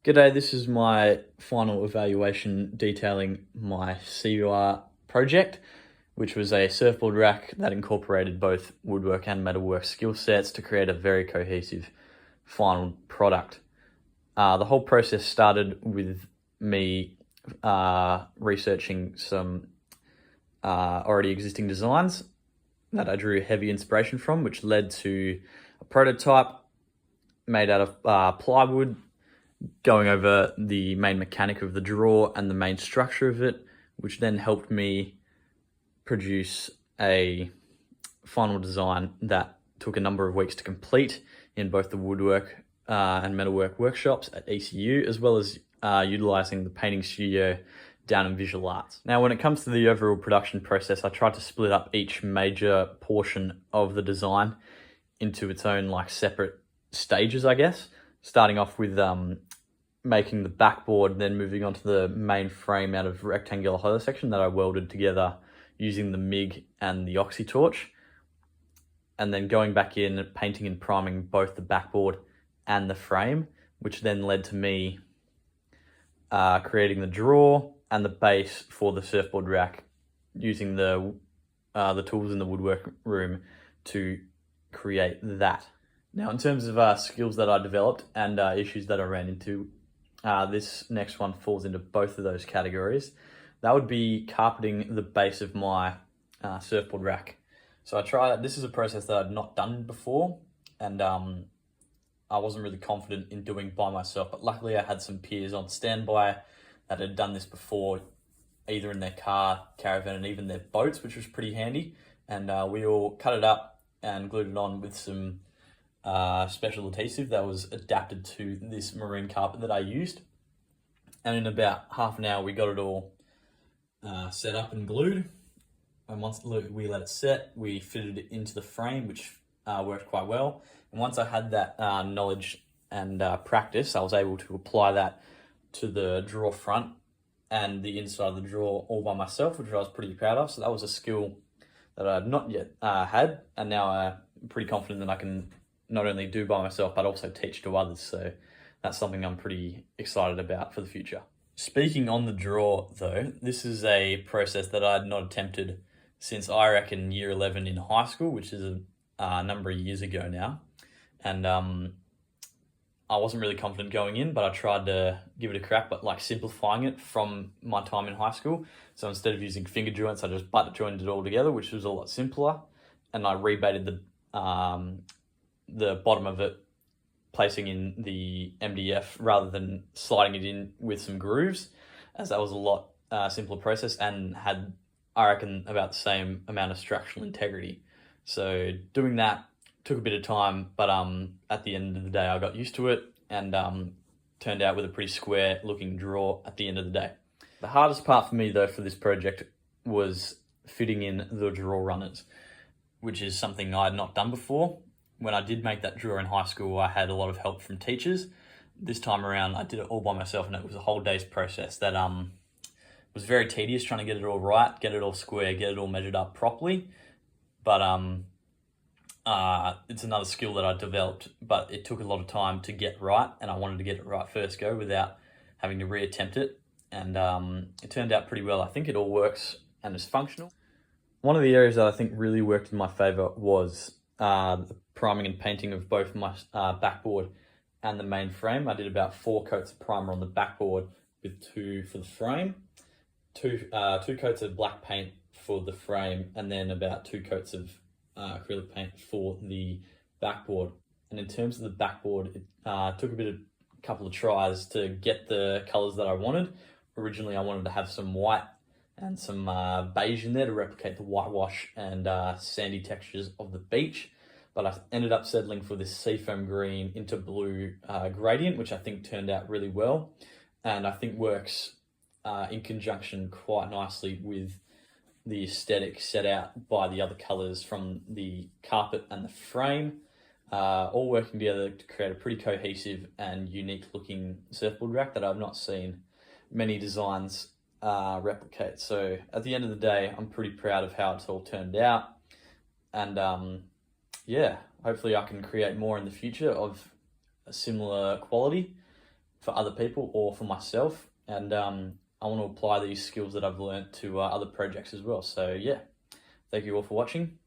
G'day, this is my final evaluation detailing my CUR project, which was a surfboard rack that incorporated both woodwork and metalwork skill sets to create a very cohesive final product. The whole process started with me researching some already existing designs that I drew heavy inspiration from, which led to a prototype made out of plywood, going over the main mechanic of the drawer and the main structure of it, which then helped me produce a final design that took a number of weeks to complete in both the woodwork and metalwork workshops at ECU, as well as utilizing the painting studio down in Visual Arts. Now, when it comes to the overall production process, I tried to split up each major portion of the design into its own separate stages, I guess, starting off with making the backboard, then moving on to the main frame out of rectangular hollow section that I welded together using the MIG and the oxy torch, and then going back in, painting and priming both the backboard and the frame, which then led to me creating the drawer and the base for the surfboard rack using the tools in the woodwork room to create that. Now, in terms of skills that I developed and issues that I ran into, this next one falls into both of those categories. That would be carpeting the base of my surfboard rack. So this is a process that I'd not done before, and I wasn't really confident in doing by myself, but luckily I had some peers on standby that had done this before, either in their car, caravan, and even their boats, which was pretty handy. And we all cut it up and glued it on with some special adhesive that was adapted to this marine carpet that I used. And in about half an hour, we got it all set up and glued. And once we let it set, we fitted it into the frame, which worked quite well. And once I had that knowledge and practice, I was able to apply that to the drawer front and the inside of the drawer all by myself, which I was pretty proud of. So that was a skill that I had not yet had, and now I'm pretty confident that I can not only do by myself, but also teach to others. So that's something I'm pretty excited about for the future. Speaking on the drawer though, this is a process that I had not attempted since I reckon year 11 in high school, which is a number of years ago now. And I wasn't really confident going in, but I tried to give it a crack, but simplifying it from my time in high school. So instead of using finger joints, I just butt jointed it all together, which was a lot simpler. And I rebaited the bottom of it, placing in the MDF rather than sliding it in with some grooves, as that was a lot simpler process and had, I reckon, about the same amount of structural integrity. So doing that took a bit of time, but at the end of the day, I got used to it and turned out with a pretty square looking drawer at the end of the day. The hardest part for me though for this project was fitting in the drawer runners, which is something I had not done before. When I did make that drawer in high school, I had a lot of help from teachers. This time around, I did it all by myself, and it was a whole day's process that was very tedious, trying to get it all right, get it all square, get it all measured up properly. But it's another skill that I developed, but it took a lot of time to get right, and I wanted to get it right first go without having to reattempt it. And it turned out pretty well. I think it all works and is functional. One of the areas that I think really worked in my favor was the priming and painting of both my backboard and the main frame. I did about 4 coats of primer on the backboard with 2 for the frame, two coats of black paint for the frame, and then about 2 coats of acrylic paint for the backboard. And in terms of the backboard, it took a couple of tries to get the colors that I wanted. Originally, I wanted to have some white and some beige in there to replicate the whitewash and sandy textures of the beach. But I ended up settling for this seafoam green into blue gradient, which I think turned out really well. And I think works in conjunction quite nicely with the aesthetic set out by the other colors from the carpet and the frame, all working together to create a pretty cohesive and unique looking surfboard rack that I've not seen many designs replicate. So at the end of the day, I'm pretty proud of how it's all turned out. And yeah, hopefully I can create more in the future of a similar quality. for other people or for myself. And I want to apply these skills that I've learned to other projects as well. So yeah, thank you all for watching.